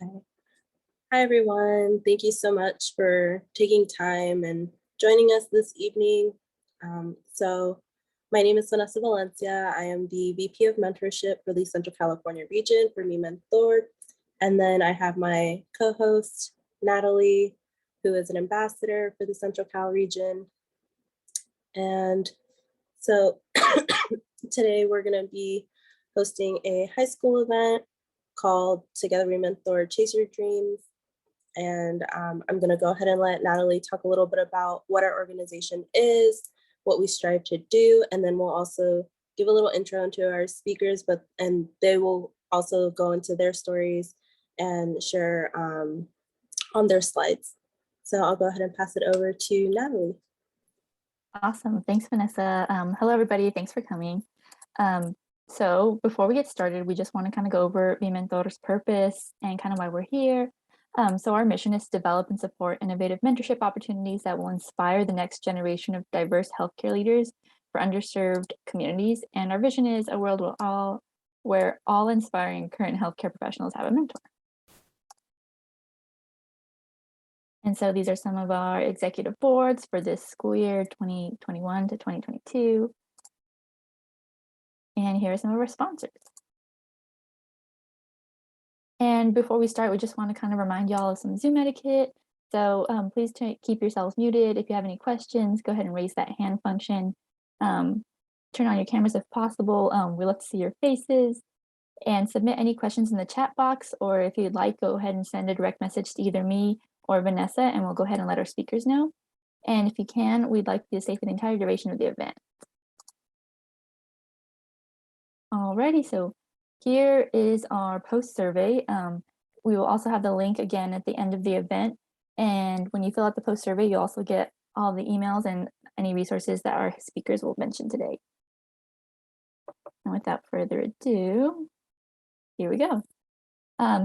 Okay. Hi, everyone. Thank you so much for taking time and joining us this evening. My name is Vanessa Valencia. I am the VP of Mentorship for the Central California region for Mi Mentor. And then I have my co-host, Natalie, who is an ambassador for the Central Cal region. And so today we're going to be hosting a high school event called Together We Mentor Chase Your Dreams. And I'm going to go ahead and let Natalie talk a little bit about what our organization is, what we strive to do, and then we'll also give a little intro into our speakers, and they will also go into their stories and share on their slides. So I'll go ahead and pass it over to Natalie. Awesome. Thanks, Vanessa. Hello, everybody. Thanks for coming. So before we get started, we just want to kind of go over Mi Mentor's purpose and kind of why we're here. So our mission is to develop and support innovative mentorship opportunities that will inspire the next generation of diverse healthcare leaders for underserved communities. And our vision is a world where all inspiring current healthcare professionals have a mentor. And so these are some of our executive boards for this school year, 2021 to 2022. And here are some of our sponsors. And before we start, we just want to kind of remind y'all of some Zoom etiquette. So please keep yourselves muted. If you have any questions, go ahead and raise that hand function. Turn on your cameras if possible. We love to see your faces. And submit any questions in the chat box, or if you'd like, go ahead and send a direct message to either me or Vanessa, and we'll go ahead and let our speakers know. And if you can, we'd like you to stay for the entire duration of the event. Alrighty, so here is our post survey. We will also have the link again at the end of the event. And when you fill out the post survey, you'll also get all the emails and any resources that our speakers will mention today. And without further ado, here we go.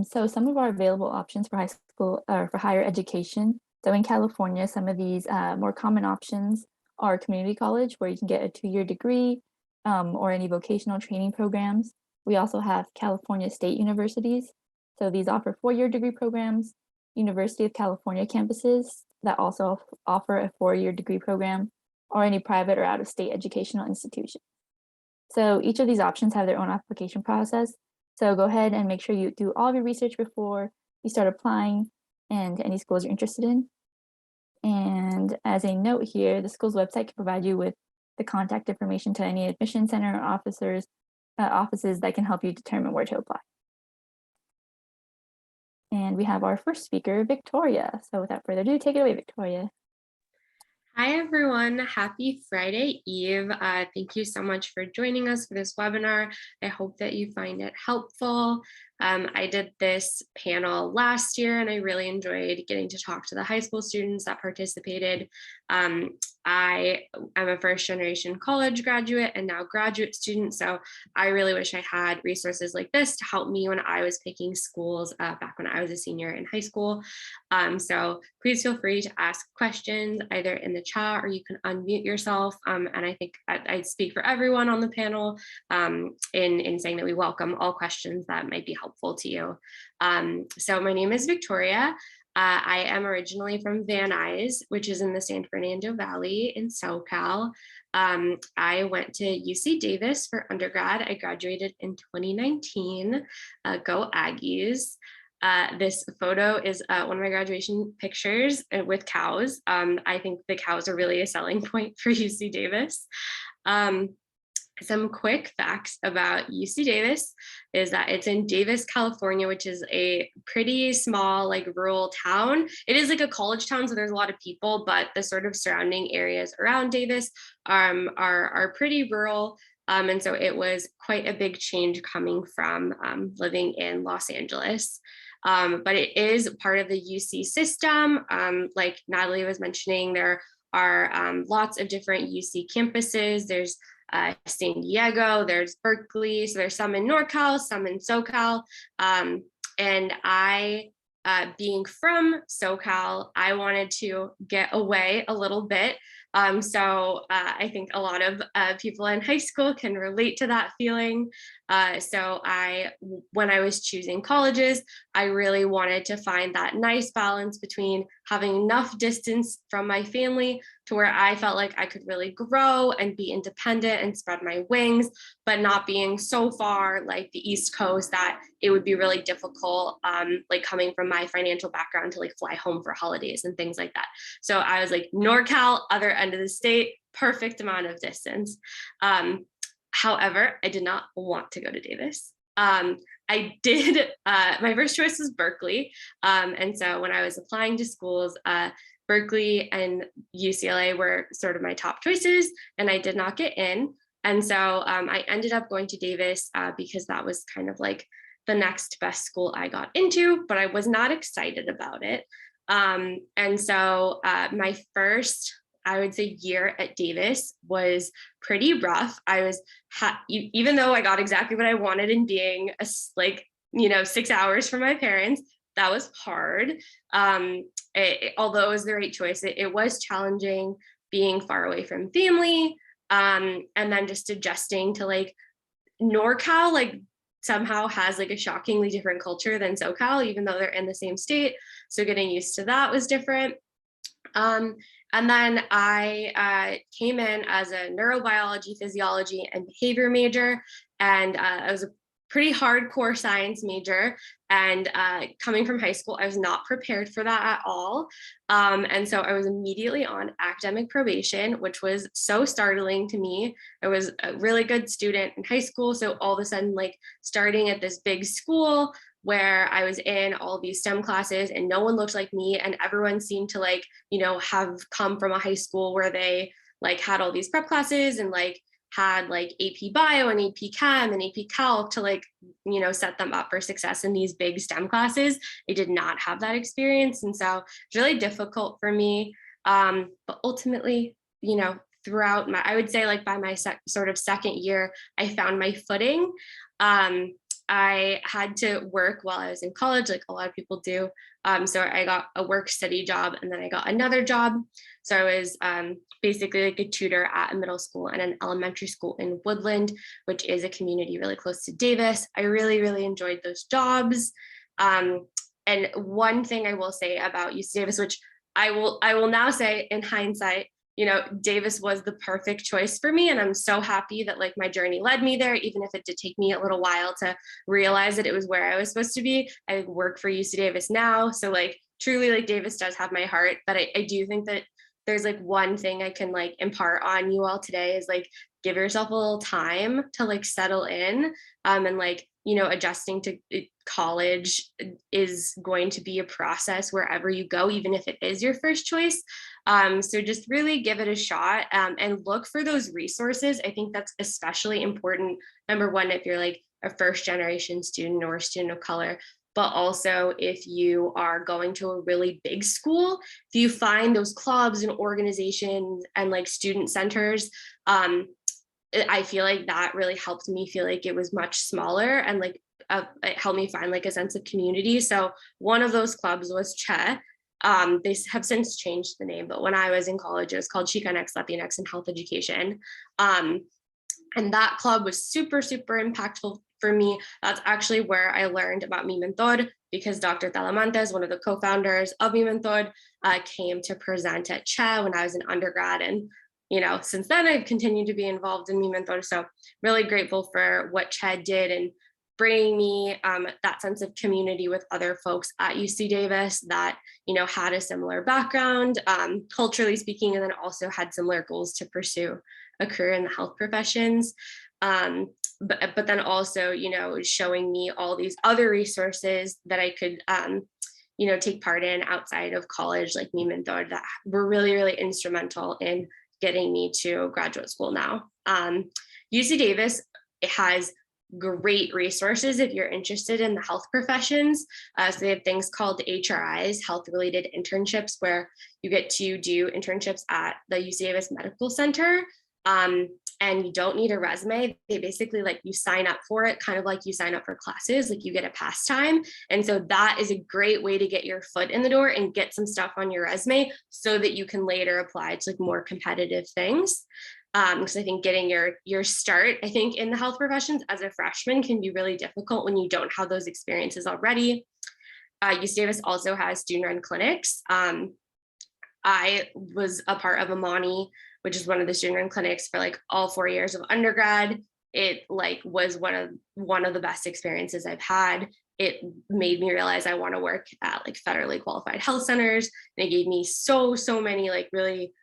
So some of our available options for high school or for higher education. So in California, some of these more common options are community college, where you can get a 2-year degree or any vocational training programs. We also have California State Universities. So these offer 4-year degree programs, University of California campuses that also offer a 4-year degree program, or any private or out-of-state educational institution. So each of these options have their own application process. So go ahead and make sure you do all of your research before you start applying and any schools you're interested in. And as a note here, the school's website can provide you with the contact information to any admission center offices that can help you determine where to apply. And we have our first speaker, Victoria. So without further ado, take it away, Victoria. Hi, everyone. Happy Friday Eve. Thank you so much for joining us for this webinar. I hope that you find it helpful. I did this panel last year, and I really enjoyed getting to talk to the high school students that participated. I am a first-generation college graduate and now graduate student, so I really wish I had resources like this to help me when I was picking schools back when I was a senior in high school. So please feel free to ask questions either in the chat, or you can unmute yourself. And I think I speak for everyone on the panel in saying that we welcome all questions that might be helpful to you. So my name is Victoria. I am originally from Van Nuys, which is in the San Fernando Valley in SoCal. I went to UC Davis for undergrad. I graduated in 2019. Go Aggies. This photo is one of my graduation pictures with cows. I think the cows are really a selling point for UC Davis. Some quick facts about UC Davis is that it's in Davis, California, which is a pretty small, like rural town. It is like a college town, so there's a lot of people, but the sort of surrounding areas around Davis are pretty rural. And so it was quite a big change coming from living in Los Angeles. But it is part of the UC system. Like Natalie was mentioning, there are lots of different UC campuses. There's San Diego, there's Berkeley, so there's some in NorCal, some in SoCal. And I, being from SoCal, I wanted to get away a little bit I think a lot of people in high school can relate to that feeling. When I was choosing colleges, I really wanted to find that nice balance between having enough distance from my family to where I felt like I could really grow and be independent and spread my wings, but not being so far like the East Coast that it would be really difficult, like coming from my financial background to like fly home for holidays and things like that. So I was like NorCal, other end of the state, perfect amount of distance. However, I did not want to go to Davis. I did, my first choice was Berkeley. And so when I was applying to schools, Berkeley and UCLA were sort of my top choices, and I did not get in. And so I ended up going to Davis because that was kind of like the next best school I got into, but I was not excited about it. And so my first, I would say, year at Davis was pretty rough. I was, even though I got exactly what I wanted in being a, like, 6 hours from my parents, that was hard. Although it was the right choice, it was challenging being far away from family. And then just adjusting to like NorCal, like somehow has like a shockingly different culture than SoCal, even though they're in the same state. So getting used to that was different. And then I came in as a neurobiology, physiology, and behavior major. And I was a pretty hardcore science major. And coming from high school, I was not prepared for that at all. And so I was immediately on academic probation, which was so startling to me. I was a really good student in high school. So all of a sudden, like starting at this big school where I was in all these STEM classes and no one looked like me, and everyone seemed to like, have come from a high school where they like had all these prep classes and like had like AP Bio and AP Chem and AP Calc to like, set them up for success in these big STEM classes. I did not have that experience. And so it's really difficult for me. But ultimately, throughout I would say like by my sort of second year, I found my footing. I had to work while I was in college, like a lot of people do. So I got a work study job and then I got another job. So I was basically like a tutor at a middle school and an elementary school in Woodland, which is a community really close to Davis. I really, really enjoyed those jobs. And one thing I will say about UC Davis, which I will now say in hindsight, Davis was the perfect choice for me. And I'm so happy that like my journey led me there, even if it did take me a little while to realize that it was where I was supposed to be. I work for UC Davis now. So like truly like Davis does have my heart, but I do think that there's like one thing I can like impart on you all today is like, give yourself a little time to like settle in, and like, adjusting to college is going to be a process wherever you go, even if it is your first choice. So just really give it a shot, and look for those resources. I think that's especially important. Number one, if you're like a first generation student or a student of color, but also if you are going to a really big school, if you find those clubs and organizations and like student centers, I feel like that really helped me feel like it was much smaller and like it helped me find like a sense of community. So one of those clubs was CHE. They have since changed the name, but when I was in college, it was called Chicanx, Latinx, and Health Education. And that club was super, super impactful for me. That's actually where I learned about Mi Mentor, because Dr. Talamantes, one of the co-founders of Mi Mentor, came to present at CHE when I was an undergrad. And since then I've continued to be involved in Mi Mentor. So really grateful for what CHE did and bringing me that sense of community with other folks at UC Davis that, had a similar background, culturally speaking, and then also had similar goals to pursue a career in the health professions. But then also, showing me all these other resources that I could, take part in outside of college, like Mi Mentor, that were really, really instrumental in getting me to graduate school now. UC Davis, it has great resources if you're interested in the health professions. So they have things called HRIs, health related internships, where you get to do internships at the UC Davis Medical Center. and you don't need a resume. They basically like you sign up for it, kind of like you sign up for classes, like you get a pastime. And so that is a great way to get your foot in the door and get some stuff on your resume so that you can later apply to like more competitive things. Because I think getting your start, I think in the health professions as a freshman can be really difficult when you don't have those experiences already. UC Davis also has student-run clinics. I was a part of Amani, which is one of the student-run clinics for like all 4 years of undergrad. It like was one of the best experiences I've had. It made me realize I want to work at like federally qualified health centers. And it gave me so many like really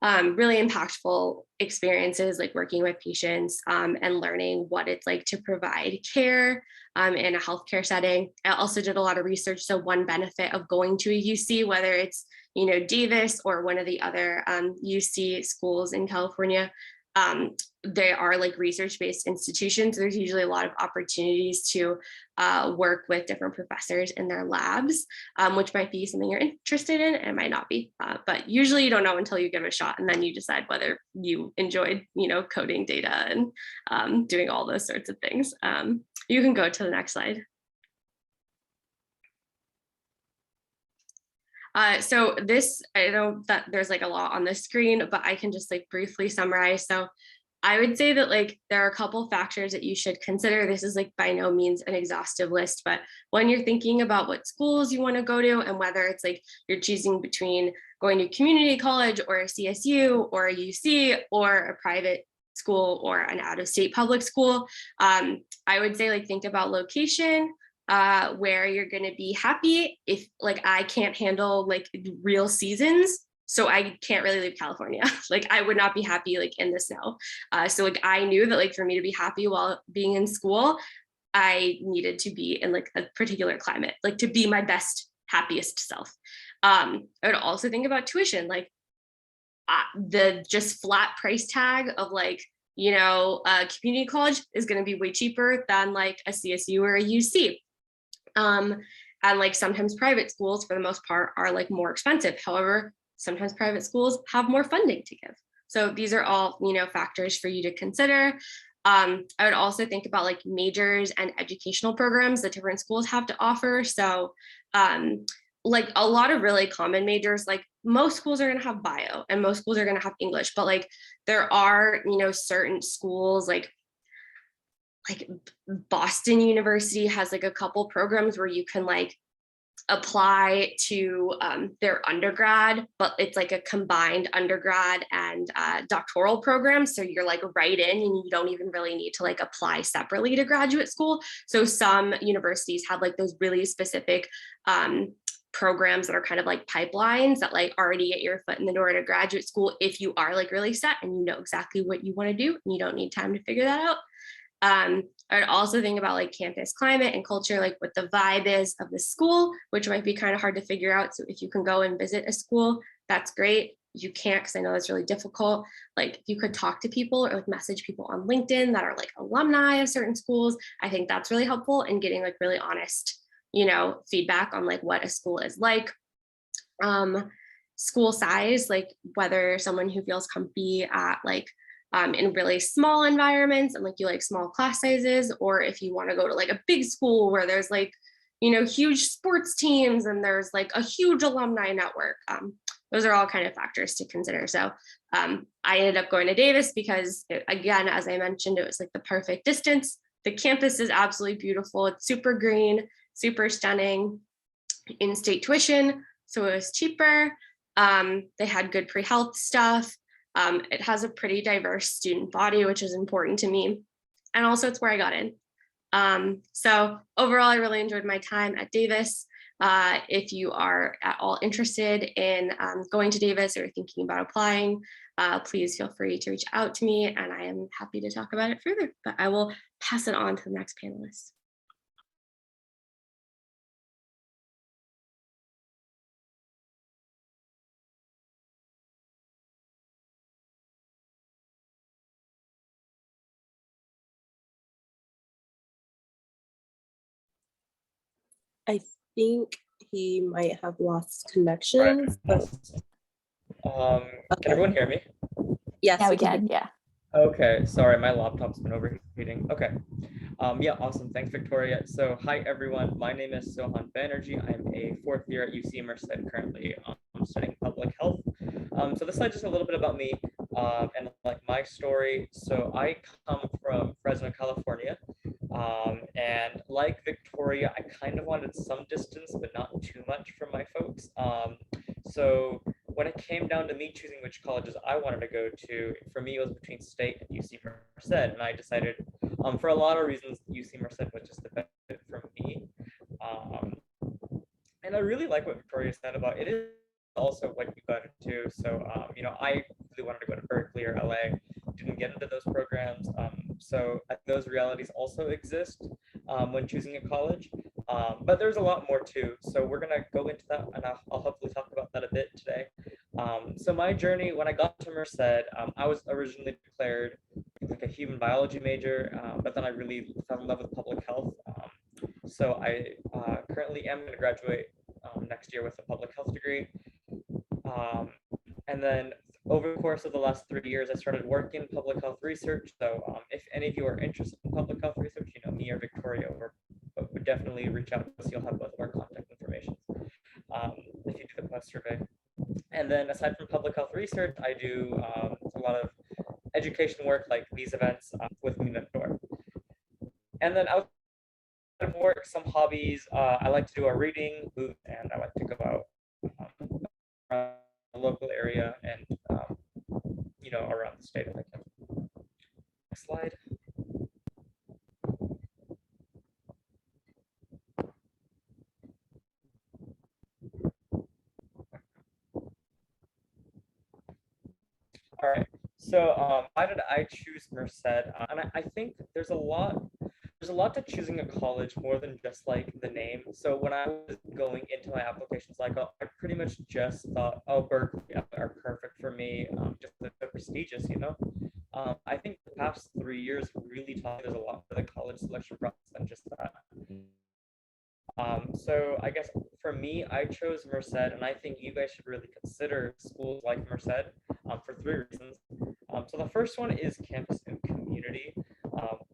impactful experiences, like working with patients and learning what it's like to provide care in a healthcare setting. I also did a lot of research. So one benefit of going to a UC, whether it's, you know, Davis or one of the other UC schools in California, they are like research-based institutions. There's usually a lot of opportunities to work with different professors in their labs, which might be something you're interested in and might not be. But usually you don't know until you give it a shot, and then you decide whether you enjoyed, you know, coding data and doing all those sorts of things. You can go to the next slide. So this, I know that there's like a lot on the screen, but I can just like briefly summarize. So I would say that like there are a couple factors that you should consider. This is like by no means an exhaustive list, but when you're thinking about what schools you want to go to and whether it's like you're choosing between going to community college or a CSU or a UC or a private school or an out-of-state public school, I would say like think about location, where you're going to be happy. If like I can't handle like real seasons, so I can't really leave California. Like I would not be happy like in the snow. So like I knew that like for me to be happy while being in school, I needed to be in like a particular climate, like to be my best, happiest self. I would also think about tuition, like the just flat price tag of like, you know, community college is going to be way cheaper than like a CSU or a UC. And like sometimes private schools for the most part are like more expensive. However, sometimes private schools have more funding to give. So these are all, you know, factors for you to consider. I would also think about like majors and educational programs that different schools have to offer. So like a lot of really common majors, like most schools are going to have bio and most schools are going to have English, but like there are, you know, certain schools like Boston University has like a couple programs where you can like apply to their undergrad, but it's like a combined undergrad and doctoral program. So you're like right in and you don't even really need to like apply separately to graduate school. So some universities have like those really specific programs that are kind of like pipelines that like already get your foot in the door to graduate school if you are like really set and you know exactly what you want to do and you don't need time to figure that out. I would also think about like campus climate and culture, like what the vibe is of the school, which might be kind of hard to figure out. So if you can go and visit a school, that's great. You can't, because I know that's really difficult. Like if you could talk to people or like message people on LinkedIn that are like alumni of certain schools, I think that's really helpful in getting like really honest, you know, feedback on like what a school is like. School size, like whether someone who feels comfy at like in really small environments and like you like small class sizes, or if you want to go to like a big school where there's like, you know, huge sports teams and there's like a huge alumni network. Those are all kind of factors to consider. So I ended up going to Davis because again, as I mentioned, it was like the perfect distance. The campus is absolutely beautiful. It's super green, super stunning, in-state tuition. So it was cheaper. They had good pre-health stuff. It has a pretty diverse student body, which is important to me. And also it's where I got in. So overall, I really enjoyed my time at Davis. If you are at all interested in going to Davis or thinking about applying, please feel free to reach out to me and I am happy to talk about it further, but I will pass it on to the next panelist. I think he might have lost connection. Right. So, Can everyone hear me? yes, Yeah, we can. Yeah. Okay, sorry, my laptop's been overheating. Okay. Yeah, awesome. Thanks, Victoria. So, hi everyone. My name is Zohan Banerjee. I'm a fourth year at UC Merced currently studying public health. So this slide just a little bit about me and like my story. So I come from Fresno, California, and like Victoria, I kind of wanted some distance, but not too much from my folks. So when it came down to me choosing which colleges I wanted to go to, for me it was between State and UC Merced, and I decided, for a lot of reasons, UC Merced was just the best fit for me. Um, and I really like what Victoria said about it is also what you got into. So, I really wanted to go to Berkeley or LA, didn't get into those programs. So those realities also exist when choosing a college. But there's a lot more too. So we're gonna go into that, and I'll hopefully talk about that a bit today. So my journey when I got to Merced, I was originally declared like a human biology major, but then I really fell in love with public health. So I currently am going to graduate next year with a public health degree. Um, and then over the course of the last 3 years, I started working in public health research. So if any of you are interested in public health research, me or Victoria would definitely reach out to us. You'll have both of our contact information if you do the post survey. And then aside from public health research, I do a lot of education work like these events with Me Mentor. And then outside of work, some hobbies, I like to do a reading, and I like to go out around the local area and, around the state if I can. Next slide. All right. So why did I choose Merced? And I think there's a lot to choosing a college more than just like the name. So when I was going into my application cycle, I pretty much just thought, oh, Berkeley are perfect for me. Just they're prestigious. I think the past 3 years really taught me there's a lot for the college selection process than just that. So I guess for me, I chose Merced, and I think you guys should really consider schools like Merced for 3 reasons. So the first one is campus and community.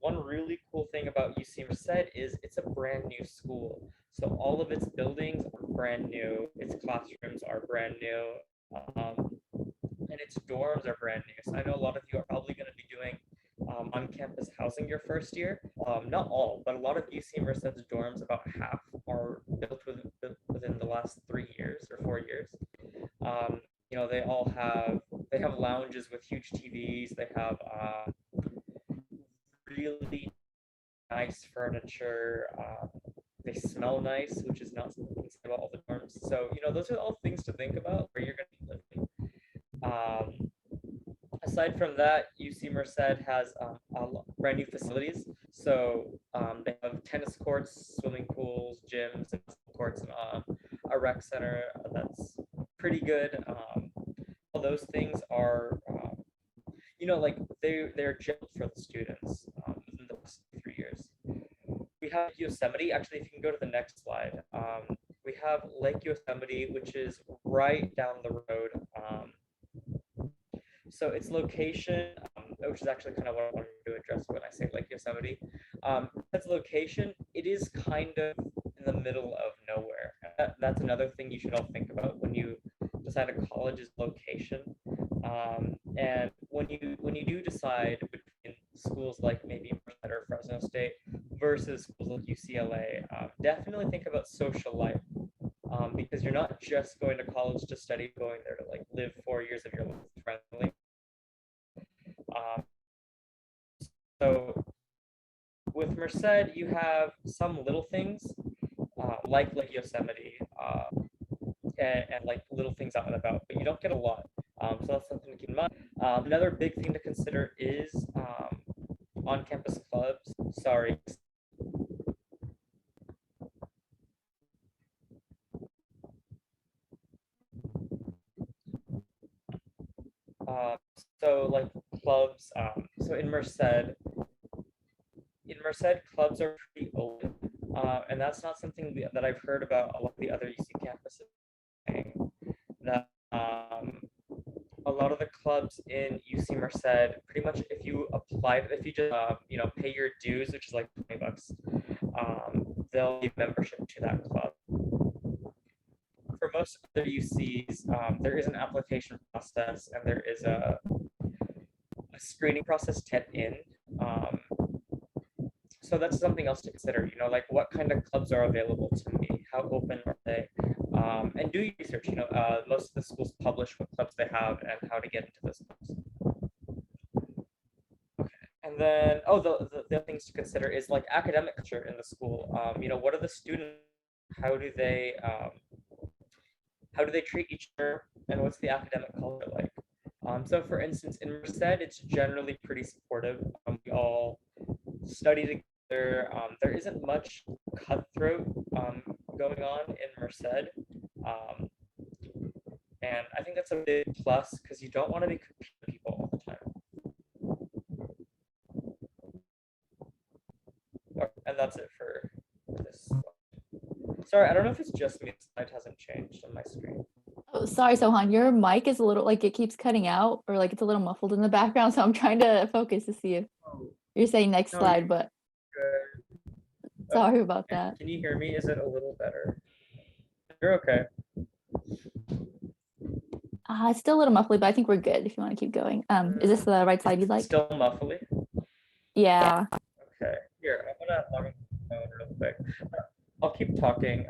One really cool thing about UC Merced is it's a brand new school. So all of its buildings are brand new, its classrooms are brand new, and its dorms are brand new. So I know a lot of you are probably going to be doing on-campus housing your first year. Not all, but a lot of UC Merced's dorms, about half, are built within the last 3 years or 4 years. They have lounges with huge TVs. They have really nice furniture. They smell nice, which is not something to say about all the dorms. So those are all things to think about where you're going to be living. Aside from that, UC Merced has brand new facilities. So they have tennis courts, swimming pools, gyms, and courts, and a rec center that's pretty good. All those things are, like they're built for the students in the past 3 years. We have Yosemite. Actually, if you can go to the next slide, we have Lake Yosemite, which is right down the road. So its location, which is actually kind of what I wanted to address when I say Lake Yosemite, its location, it is kind of in the middle of nowhere. That's another thing you should all think about when you decide a college's location. And when you do decide between schools like maybe Merced or Fresno State versus schools like UCLA, definitely think about social life. Because you're not just going to college to study, going there to like live 4 years of your life friendly. So with Merced, you have some little things like Yosemite and like little things out and about, but you don't get a lot. So that's something to keep in mind. Another big thing to consider is on-campus clubs. Sorry. So like clubs. So in Merced, clubs are pretty open, and that's not something that I've heard about a lot of the other UC campuses. That a lot lot of the clubs in UC Merced, pretty much if you just pay your dues, which is like $20, they'll give membership to that club. For most other UCs, there is an application process and there is a screening process to get in. So that's something else to consider, like what kind of clubs are available to me, how open are they, and do your research. Most of the schools publish what clubs they have and how to get into those clubs. Okay, and then the things to consider is like academic culture in the school. What are the students? How do they treat each other, and what's the academic culture like? So for instance, in Merced, it's generally pretty supportive. We all study together. There isn't much cutthroat going on in Merced. And I think that's a big plus because you don't want to be competing with people all the time. And that's it for this slide. Sorry, I don't know if it's just me, the slide hasn't changed on my screen. Oh, sorry, Zohan, your mic is a little, like, it keeps cutting out, or like it's a little muffled in the background, so I'm trying to focus to see if you're saying next No, slide, but Good. sorry about that. Can you hear me? Is it a little better? You're okay. It's still a little muffly, but I think we're good if you want to keep going. Is this the right slide you'd like? Still muffly? Yeah. Okay, here, I'm gonna log in my phone real quick. I'll keep talking.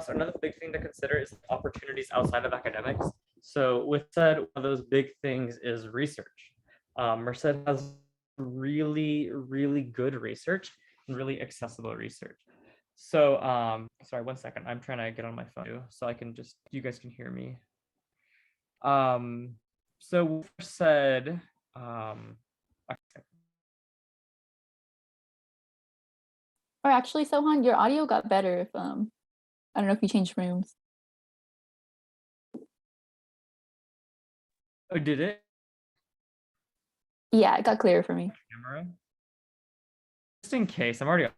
Another big thing to consider is opportunities outside of academics. So with that, one of those big things is research. Merced has really, really good research and really accessible research. So, sorry, 1 second. I'm trying to get on my phone too, so I can you guys can hear me. So Merced, Or actually, Sohan, your audio got better if I don't know if you changed rooms. oh, did it? Yeah, it got clearer for me. Camera? Just in case, I'm already on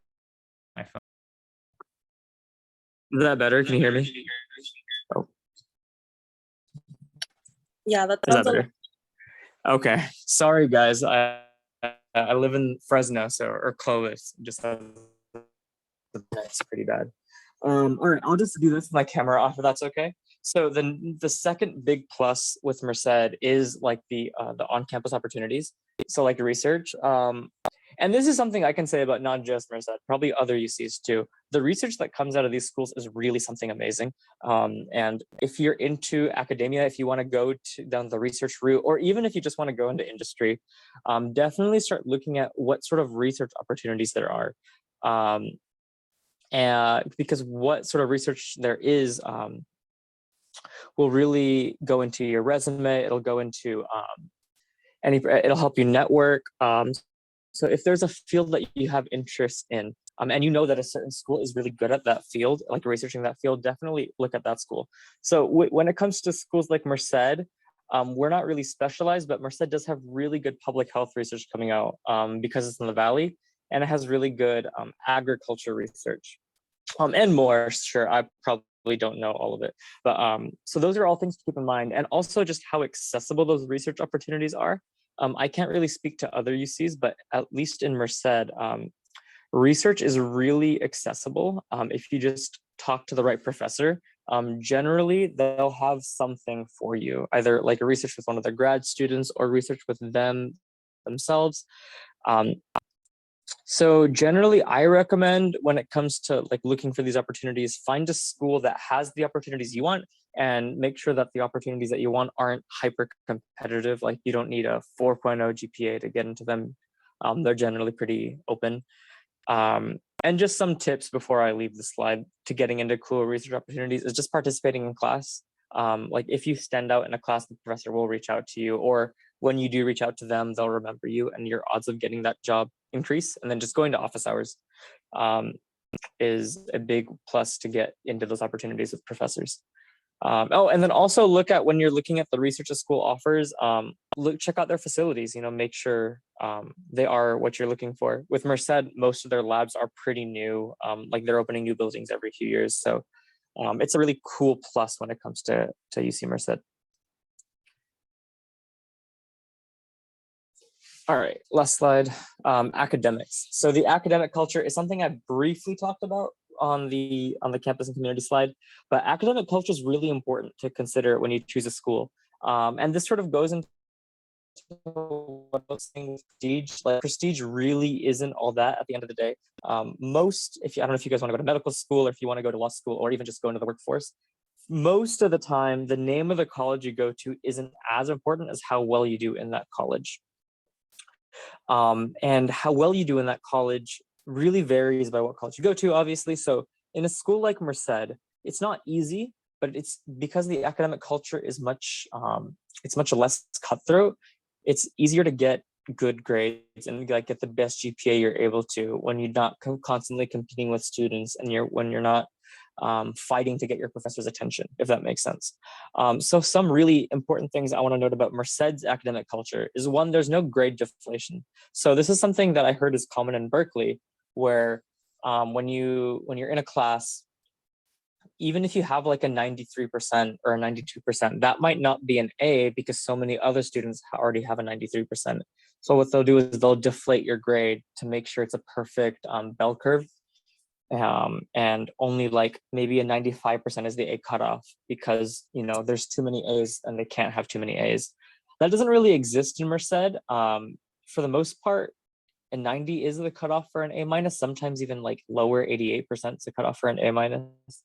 my phone. Is that better? Can you hear me? Oh, Yeah, that is that sounds a better? Okay, sorry guys. I live in Fresno, or Clovis, just has it's pretty bad. All right, I'll just do this with my camera off if that's okay. So the second big plus with Merced is like the on-campus opportunities. So like research. And this is something I can say about not just Merced, probably other UCs too. The research that comes out of these schools is really something amazing. And if you're into academia, if you want to go down the research route, or even if you just want to go into industry, definitely start looking at what sort of research opportunities there are. And because what sort of research there is will really go into your resume. It'll go into it'll help you network. So if there's a field that you have interest in, and you know that a certain school is really good at that field, like researching that field, definitely look at that school. So when it comes to schools like Merced, we're not really specialized, but Merced does have really good public health research coming out because it's in the Valley, and it has really good agriculture research. And more, sure, I probably don't know all of it, but so those are all things to keep in mind, and also just how accessible those research opportunities are. I can't really speak to other UCs, but at least in Merced, research is really accessible. If you just talk to the right professor, generally they'll have something for you, either like a research with one of their grad students or research with themselves. So generally, I recommend when it comes to like looking for these opportunities, find a school that has the opportunities you want, and make sure that the opportunities that you want aren't hyper competitive. Like you don't need a 4.0 GPA to get into them. They're generally pretty open. And just some tips before I leave the slide to getting into cool research opportunities is just participating in class. Like if you stand out in a class, the professor will reach out to you, or when you do reach out to them, they'll remember you, and your odds of getting that job increase. And then just going to office hours is a big plus to get into those opportunities with professors. And then also look at when you're looking at the research a school offers, check out their facilities, make sure they are what you're looking for. With Merced, most of their labs are pretty new, like they're opening new buildings every few years. So it's a really cool plus when it comes to UC Merced. All right, last slide, academics. So the academic culture is something I briefly talked about on the campus and community slide, but academic culture is really important to consider when you choose a school. And this sort of goes into what I was saying with prestige. Like, prestige really isn't all that at the end of the day. I don't know if you guys want to go to medical school or if you want to go to law school or even just go into the workforce. Most of the time, the name of the college you go to isn't as important as how well you do in that college. And how well you do in that college really varies by what college you go to, obviously. So in a school like Merced, it's not easy, but it's because the academic culture is much less cutthroat. It's easier to get good grades and like get the best GPA you're able to when you're not constantly competing with students and when you're not fighting to get your professor's attention, if that makes sense. So some really important things I want to note about Merced's academic culture is, one, there's no grade deflation. So this is something that I heard is common in Berkeley, where when you're in a class, even if you have like a 93% or a 92%, that might not be an A because so many other students already have a 93%. So what they'll do is they'll deflate your grade to make sure it's a perfect bell curve. And only like maybe a 95% is the A cutoff because, there's too many A's and they can't have too many A's. That doesn't really exist in Merced. For the most part, a 90 is the cutoff for an A minus, sometimes even like lower 88% is the cutoff for an A minus.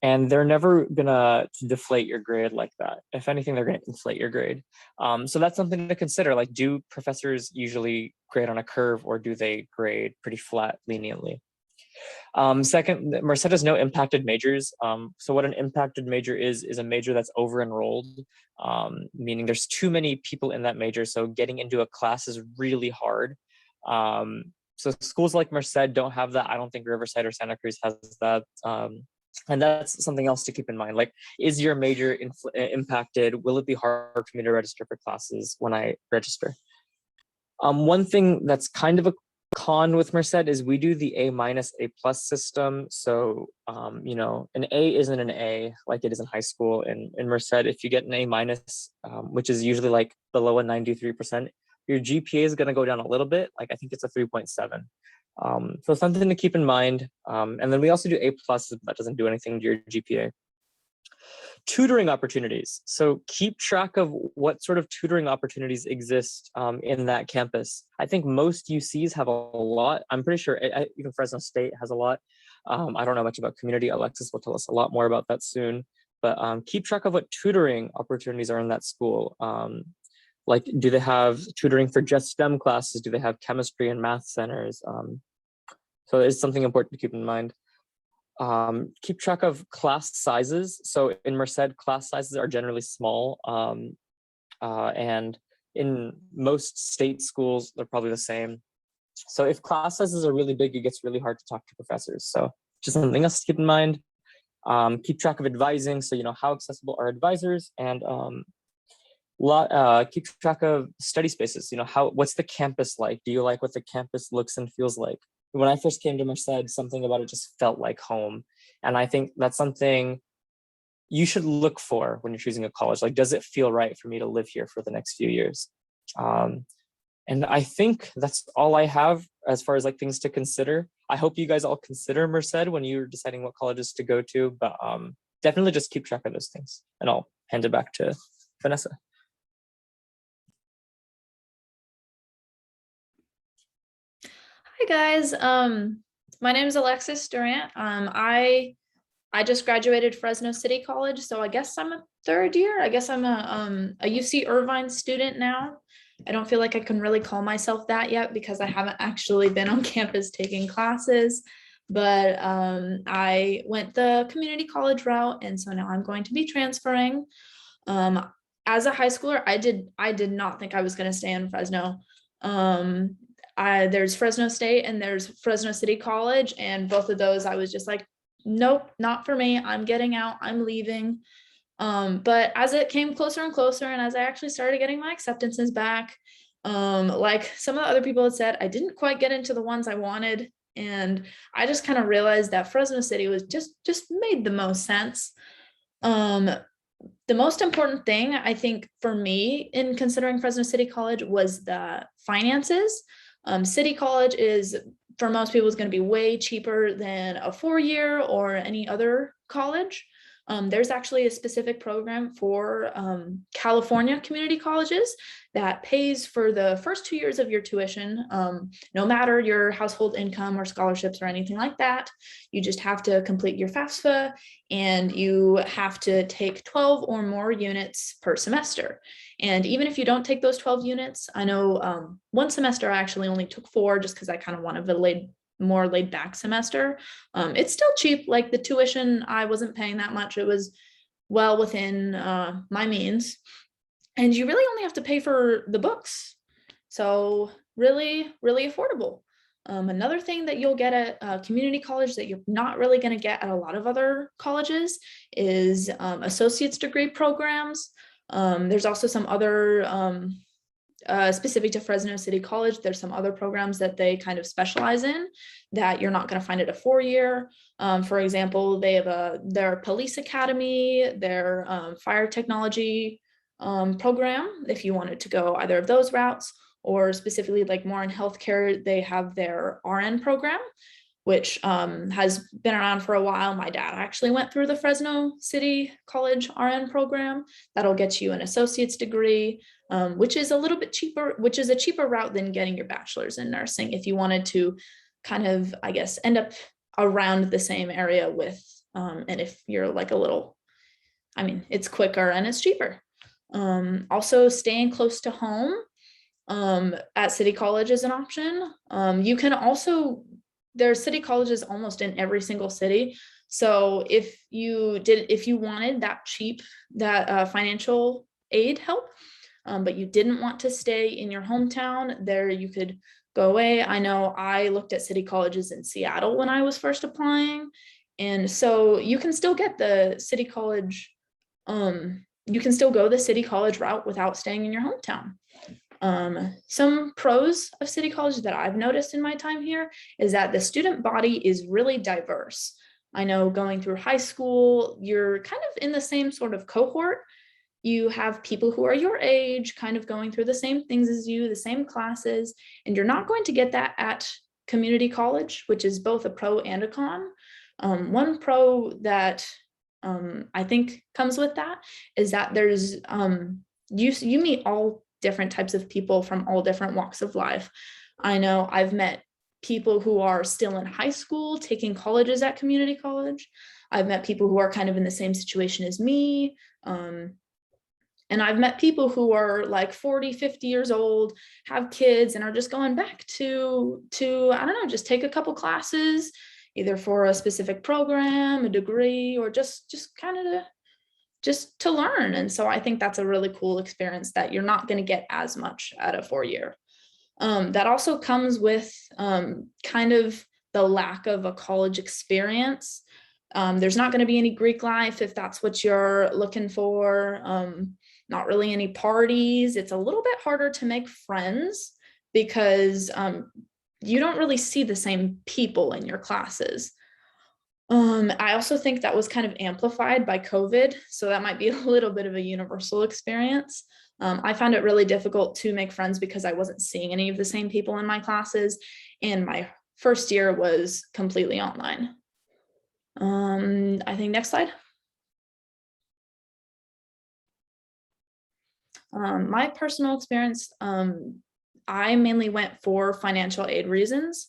And they're never gonna deflate your grade like that. If anything, they're gonna inflate your grade. So that's something to consider. Like, do professors usually grade on a curve or do they grade pretty flat, leniently? Second, Merced has no impacted majors. So what an impacted major is a major that's over-enrolled, meaning there's too many people in that major. So getting into a class is really hard. So schools like Merced don't have that. I don't think Riverside or Santa Cruz has that. And that's something else to keep in mind. Like, is your major impacted? Will it be hard for me to register for classes when I register? One thing that's kind of a con with Merced is we do the A minus A plus system. So, an A isn't an A like it is in high school. In Merced, if you get an A minus, which is usually like below a 93%, your GPA is going to go down a little bit. Like, I think it's a 3.7. So something to keep in mind. And then we also do A pluses, but that doesn't do anything to your GPA. Tutoring opportunities. So keep track of what sort of tutoring opportunities exist in that campus. I think most UCs have a lot. I'm pretty sure even Fresno State has a lot. I don't know much about community. Alexis will tell us a lot more about that soon. But keep track of what tutoring opportunities are in that school. Like, do they have tutoring for just STEM classes? Do they have chemistry and math centers? So it's something important to keep in mind. Keep track of class sizes. So in Merced, class sizes are generally small. And in most state schools, they're probably the same. So if class sizes are really big, it gets really hard to talk to professors. So just something else to keep in mind. Keep track of advising. So, how accessible are advisors? And keep track of study spaces. What's the campus like? Do you like what the campus looks and feels like? When I first came to Merced, something about it just felt like home. And I think that's something you should look for when you're choosing a college. Like, does it feel right for me to live here for the next few years? And I think that's all I have as far as like things to consider. I hope you guys all consider Merced when you're deciding what colleges to go to, but definitely just keep track of those things. And I'll hand it back to Vanessa. Hi guys, my name is Alexis Durant. I just graduated Fresno City College, so I guess I'm a third year. I guess I'm a UC Irvine student now. I don't feel like I can really call myself that yet because I haven't actually been on campus taking classes, but I went the community college route, and so now I'm going to be transferring. As a high schooler, I did not think I was going to stay in Fresno. There's Fresno State and there's Fresno City College, and both of those I was just like, nope, not for me. I'm getting out, I'm leaving. But as it came closer and closer, and as I actually started getting my acceptances back, like some of the other people had said, I didn't quite get into the ones I wanted. And I just kind of realized that Fresno City was just made the most sense. The most important thing, I think, for me in considering Fresno City College was the finances. City College is, for most people, is going to be way cheaper than a 4-year or any other college. There's actually a specific program for California community colleges that pays for the first 2 years of your tuition, no matter your household income or scholarships or anything like that. You just have to complete your FAFSA, and you have to take 12 or more units per semester. And even if you don't take those 12 units, I know one semester I actually only took 4 just because I kind of wanted a more laid back semester. It's still cheap. Like the tuition, I wasn't paying that much. It was well within my means. And you really only have to pay for the books. So really, really affordable. Another thing that you'll get at a community college that you're not really going to get at a lot of other colleges is associate's degree programs. There's also some other specific to Fresno City College, there's some other programs that they kind of specialize in that you're not going to find at a 4-year. For example, they have their police academy, their fire technology program, if you wanted to go either of those routes, or specifically like more in healthcare, they have their RN program, which has been around for a while. My dad actually went through the Fresno City College RN program. That'll get you an associate's degree, which is a little bit cheaper, which is a cheaper route than getting your bachelor's in nursing if you wanted to kind of, I guess, end up around the same area with, and if you're like a little, I mean, it's quicker and it's cheaper. Also staying close to home at City College is an option. You can also, there's city colleges almost in every single city. So if you wanted that financial aid help, but you didn't want to stay in your hometown, there you could go away. I know I looked at city colleges in Seattle when I was first applying. And so you can still get the city college, you can still go the city college route without staying in your hometown. Some pros of City College that I've noticed in my time here is that the student body is really diverse. I know going through high school, you're kind of in the same sort of cohort. You have people who are your age, kind of going through the same things as you, the same classes, and you're not going to get that at community college, which is both a pro and a con. One pro that I think comes with that is that there's, you meet all different types of people from all different walks of life. I know I've met people who are still in high school taking colleges at community college. I've met people who are kind of in the same situation as me. And I've met people who are like 40, 50 years old, have kids, and are just going back to I don't know, just take a couple classes, either for a specific program, a degree, or just kind of just to learn. And so I think that's a really cool experience that you're not going to get as much at a 4-year. That also comes with kind of the lack of a college experience. There's not going to be any Greek life if that's what you're looking for. Not really any parties. It's a little bit harder to make friends because you don't really see the same people in your classes. I also think that was kind of amplified by COVID, so that might be a little bit of a universal experience. I found it really difficult to make friends because I wasn't seeing any of the same people in my classes, and my first year was completely online. I think next slide. My personal experience, I mainly went for financial aid reasons.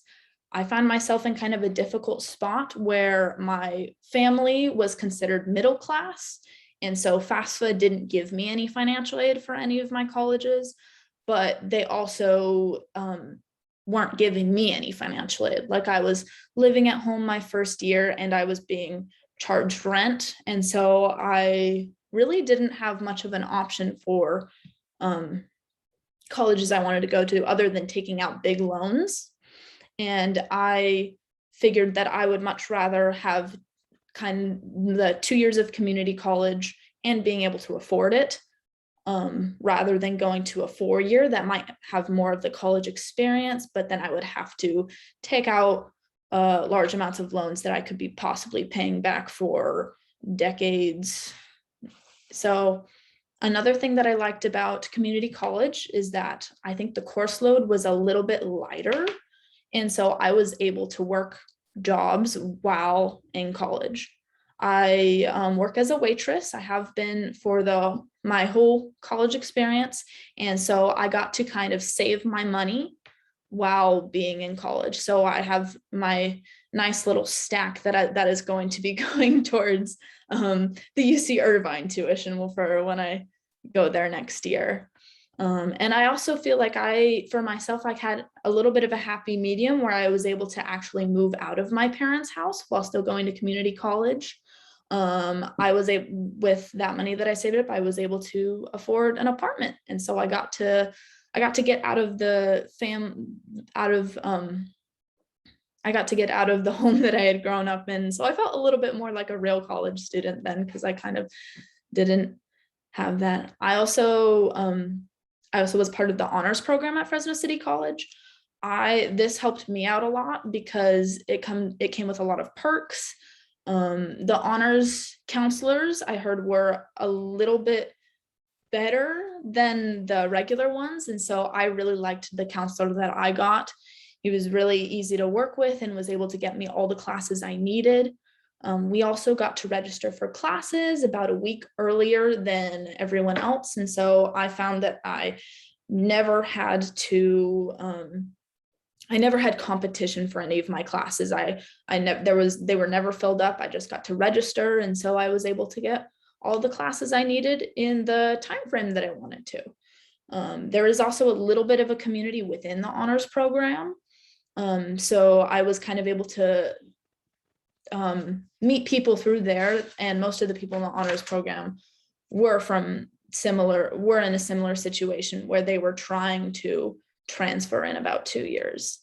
I found myself in kind of a difficult spot where my family was considered middle class. And so FAFSA didn't give me any financial aid for any of my colleges, but they also weren't giving me any financial aid. Like I was living at home my first year and I was being charged rent. And so I really didn't have much of an option for colleges I wanted to go to other than taking out big loans. And I figured that I would much rather have kind of the 2 years of community college and being able to afford it rather than going to a 4-year that might have more of the college experience, but then I would have to take out large amounts of loans that I could be possibly paying back for decades. So another thing that I liked about community college is that I think the course load was a little bit lighter. And so I was able to work jobs while in college. I work as a waitress. I have been for my whole college experience. And so I got to kind of save my money while being in college. So I have my nice little stack that is going to be going towards the UC Irvine tuition for when I go there next year. And I also feel like for myself, I had a little bit of a happy medium where I was able to actually move out of my parents' house while still going to community college. I was able, with that money that I saved up, I was able to afford an apartment. And so I got to get out of the I got to get out of the home that I had grown up in. So I felt a little bit more like a real college student then, because I kind of didn't have that. I also was part of the honors program at Fresno City College. This helped me out a lot because it came with a lot of perks. The honors counselors I heard were a little bit better than the regular ones. And so I really liked the counselor that I got. He was really easy to work with and was able to get me all the classes I needed. We also got to register for classes about a week earlier than everyone else. And so I found that I never had competition for any of my classes. They were never filled up. I just got to register. And so I was able to get all the classes I needed in the time frame that I wanted to. There is also a little bit of a community within the honors program. So I was kind of able to meet people through there, and most of the people in the honors program were in a similar situation where they were trying to transfer in about 2 years.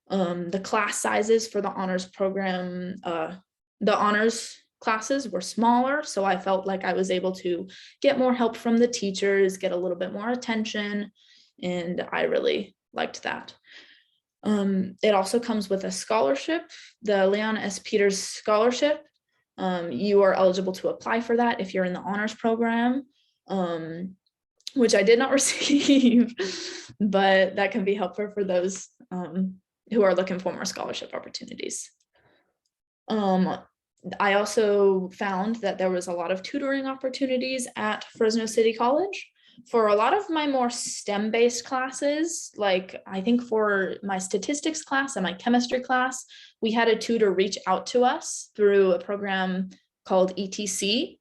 The class sizes for the honors program, the honors classes were smaller, so I felt like I was able to get more help from the teachers, get a little bit more attention, and I really liked that. It also comes with a scholarship, the Leon S. Peters Scholarship. You are eligible to apply for that if you're in the honors program, which I did not receive, but that can be helpful for those who are looking for more scholarship opportunities. I also found that there was a lot of tutoring opportunities at Fresno City College. For a lot of my more STEM-based classes, like I think for my statistics class and my chemistry class, we had a tutor reach out to us through a program called ETC.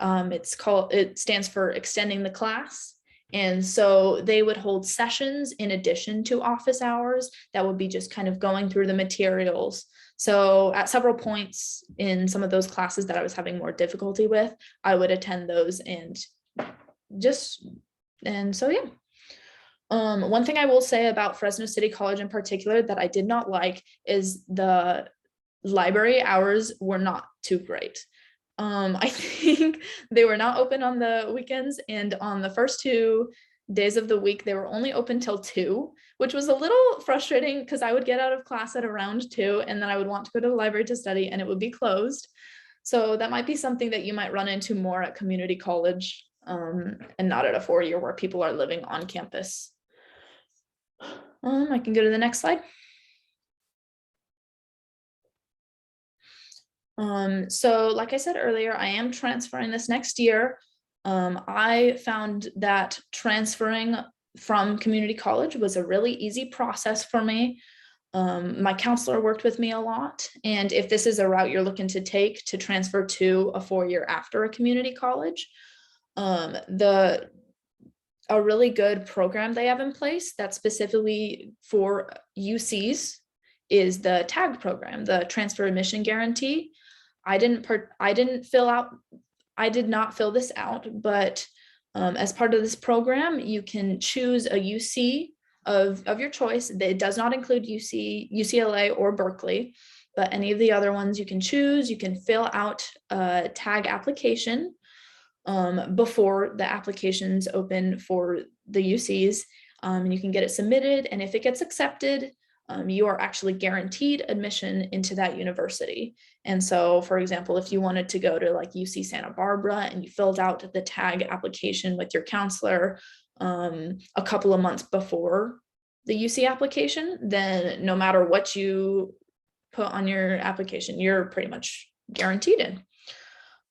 It stands for Extending the Class. And so they would hold sessions in addition to office hours that would be just kind of going through the materials. So at several points in some of those classes that I was having more difficulty with, I would attend those one thing I will say about Fresno City College in particular that I did not like is the library hours were not too great. I think they were not open on the weekends, and on the first 2 days of the week, they were only open till 2, which was a little frustrating because I would get out of class at around 2, and then I would want to go to the library to study and it would be closed. So that might be something that you might run into more at community college, and not at a 4-year where people are living on campus. I can go to the next slide. So like I said earlier, I am transferring this next year. I found that transferring from community college was a really easy process for me. My counselor worked with me a lot. And if this is a route you're looking to take to transfer to a 4-year after a community college, a really good program they have in place that's specifically for UCs is the TAG program, the Transfer Admission Guarantee. I did not fill this out, but as part of this program, you can choose a UC of your choice. It does not include UCLA or Berkeley, but any of the other ones you can choose. You can fill out a TAG application before the applications open for the UCs, and you can get it submitted. And if it gets accepted, you are actually guaranteed admission into that university. And so, for example, if you wanted to go to like UC Santa Barbara and you filled out the tag application with your counselor a couple of months before the UC application, then no matter what you put on your application, you're pretty much guaranteed in.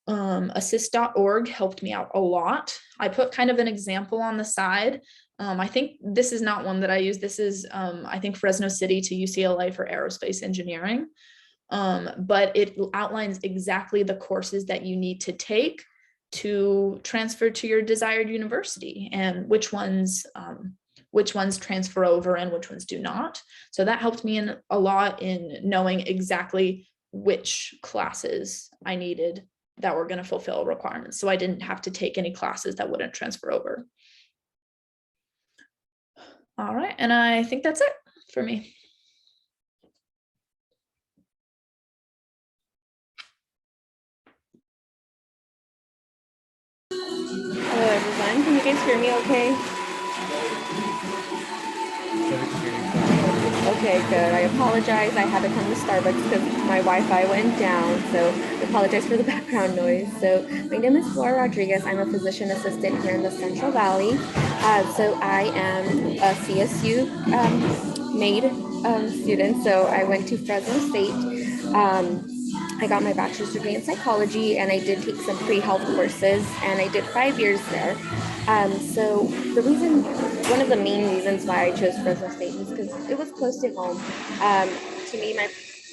Assist.org helped me out a lot. I put kind of an example on the side. I think this is not one that I use. This is, I think, Fresno City to UCLA for aerospace engineering. But it outlines exactly the courses that you need to take to transfer to your desired university and which ones transfer over and which ones do not. So that helped me in a lot in knowing exactly which classes I needed that were going to fulfill requirements. So I didn't have to take any classes that wouldn't transfer over. All right, and I think that's it for me. Hello everyone, can you guys hear me okay? Okay, good. I apologize. I had to come to Starbucks because my Wi-Fi went down, so I apologize for the background noise. So my name is Flora Rodriguez. I'm a physician assistant here in the Central Valley. So I am a CSU made student. So I went to Fresno State. I got my bachelor's degree in psychology, and I did take some pre-health courses, and I did 5 years there. So one of the main reasons why I chose Fresno State was because it was close to home. To me, my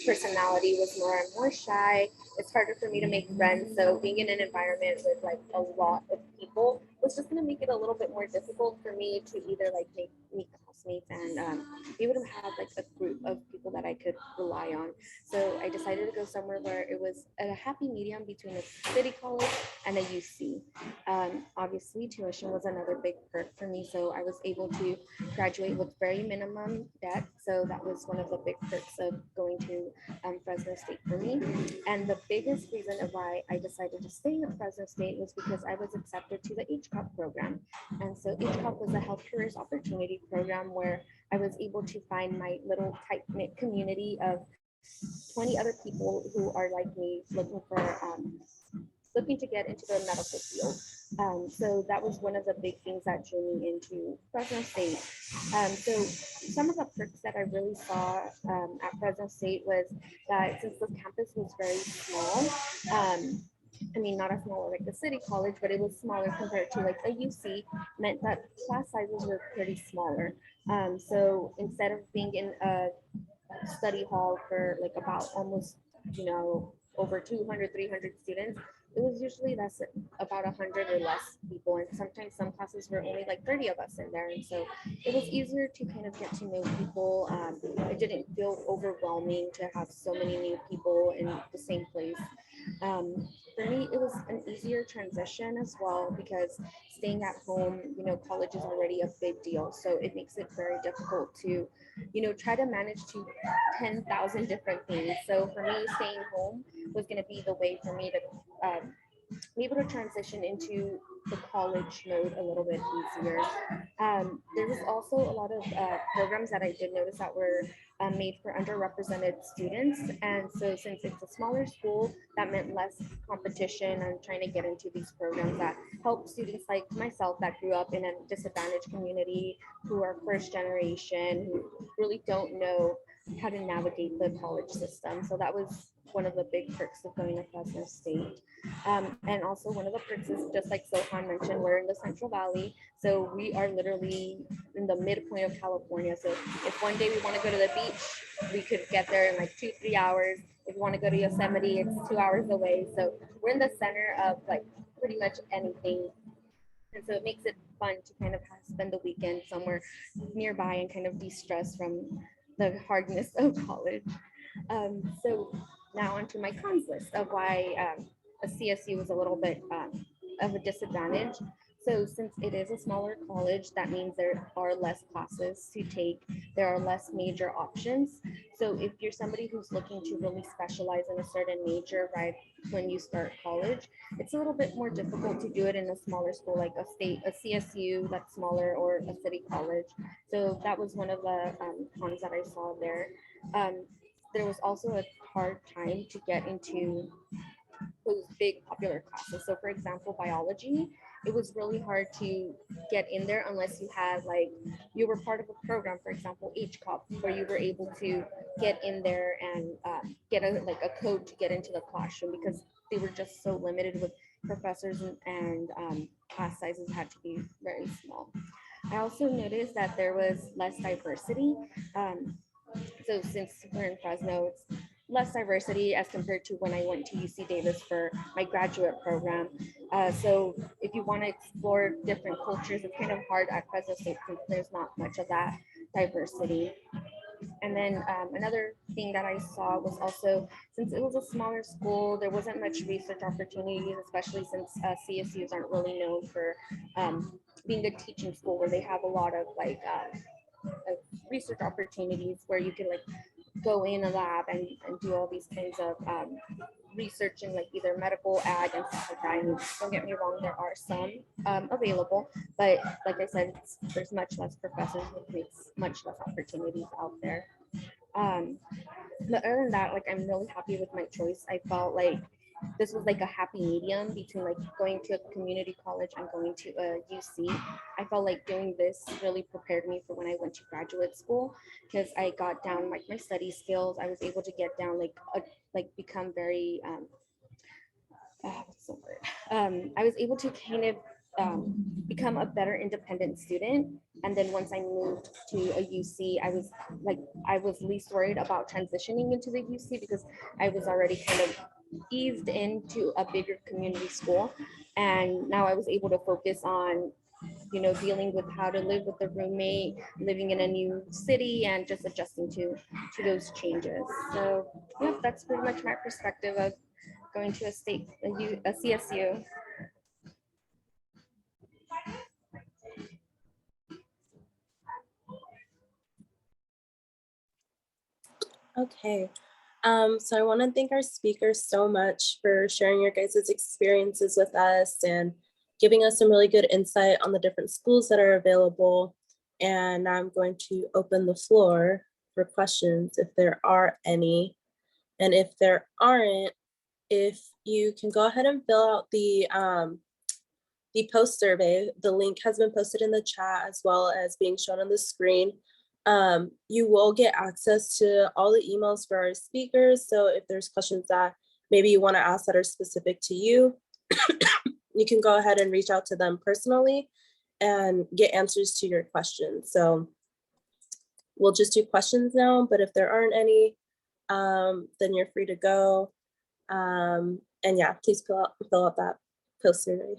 personality was more shy. It's harder for me to make friends. So being in an environment with like a lot of people was just going to make it a little bit more difficult for me to either like meet classmates and be able to have like a group of people that I could rely on. So I decided to go somewhere where it was a happy medium between a city college and a UC. Obviously, tuition was another big perk for me. So I was able to graduate with very minimum debt. So that was one of the big perks of going to Fresno State for me. And the biggest reason of why I decided to stay at Fresno State was because I was accepted to the HCOP program. And so HCOP was a health careers opportunity program where I was able to find my little tight-knit community of 20 other people who are like me, looking to get into the medical field. So that was one of the big things that drew me into Fresno State. So some of the perks that I really saw at Fresno State was that since the campus was very small, I mean, not as small like the city college, but it was smaller compared to like a UC, meant that class sizes were pretty smaller. So instead of being in a study hall for like about almost, over 200, 300 students, it was usually less, about 100 or less people. And sometimes some classes were only like 30 of us in there. And so it was easier to kind of get to know people. It didn't feel overwhelming to have so many new people in the same place. For me, it was an easier transition as well because staying at home, college is already a big deal. So it makes it very difficult to, try to manage to 10,000 different things. So for me, staying home was going to be the way for me to be able to transition into the college mode a little bit easier. There was also a lot of programs that I did notice that were made for underrepresented students. And so since it's a smaller school, that meant less competition and trying to get into these programs that help students like myself that grew up in a disadvantaged community, who are first generation, who really don't know how to navigate the college system. So that was one of the big perks of going to Fresno State. And also one of the perks is, just like Zohan mentioned, we're in the Central Valley. So we are literally in the midpoint of California. So if one day we want to go to the beach, we could get there in like 2-3 hours. If you want to go to Yosemite, it's 2 hours away. So we're in the center of like pretty much anything. And so it makes it fun to kind of spend the weekend somewhere nearby and kind of de-stress from the hardness of college. So now onto my cons list of why a CSU was a little bit of a disadvantage. So since it is a smaller college, that means there are less classes to take. There are less major options. So if you're somebody who's looking to really specialize in a certain major right when you start college, it's a little bit more difficult to do it in a smaller school like a CSU that's smaller, or a city college. So that was one of the cons that I saw there. There was also a hard time to get into those big popular classes. So for example, biology, it was really hard to get in there unless you had like, you were part of a program, for example, HCOP, where you were able to get in there and get a code to get into the classroom, because they were just so limited with professors, and class sizes had to be very small. I also noticed that there was less diversity. So since we're in Fresno, it's less diversity as compared to when I went to UC Davis for my graduate program. So if you want to explore different cultures, it's kind of hard at Fresno State since there's not much of that diversity. And then another thing that I saw was also, since it was a smaller school, there wasn't much research opportunities, especially since CSUs aren't really known for being a teaching school where they have a lot of like research opportunities where you can like go in a lab and do all these kinds of research in like either medical, ag, and stuff like that. And don't get me wrong, there are some available, but like I said, there's much less professors, which makes much less opportunities out there. But other than that, like I'm really happy with my choice. I felt like this was like a happy medium between like going to a community college and going to a UC. I felt like doing this really prepared me for when I went to graduate school, because I got down like my study skills. I was able to get down like become very what's the word? I was able to kind of become a better independent student. And then once I moved to a UC, I was least worried about transitioning into the UC because I was already kind of eased into a bigger community school. And now I was able to focus on, you know, dealing with how to live with a roommate, living in a new city, and just adjusting to those changes. So yeah, that's pretty much my perspective of going to a CSU. Okay. So I want to thank our speakers so much for sharing your guys' experiences with us and giving us some really good insight on the different schools that are available. And now I'm going to open the floor for questions if there are any. And if there aren't, if you can go ahead and fill out the post survey. The link has been posted in the chat as well as being shown on the screen. You will get access to all the emails for our speakers. So if there's questions that maybe you want to ask that are specific to you, you can go ahead and reach out to them personally and get answers to your questions. So we'll just do questions now, but if there aren't any, then you're free to go. And yeah, please fill out that post survey.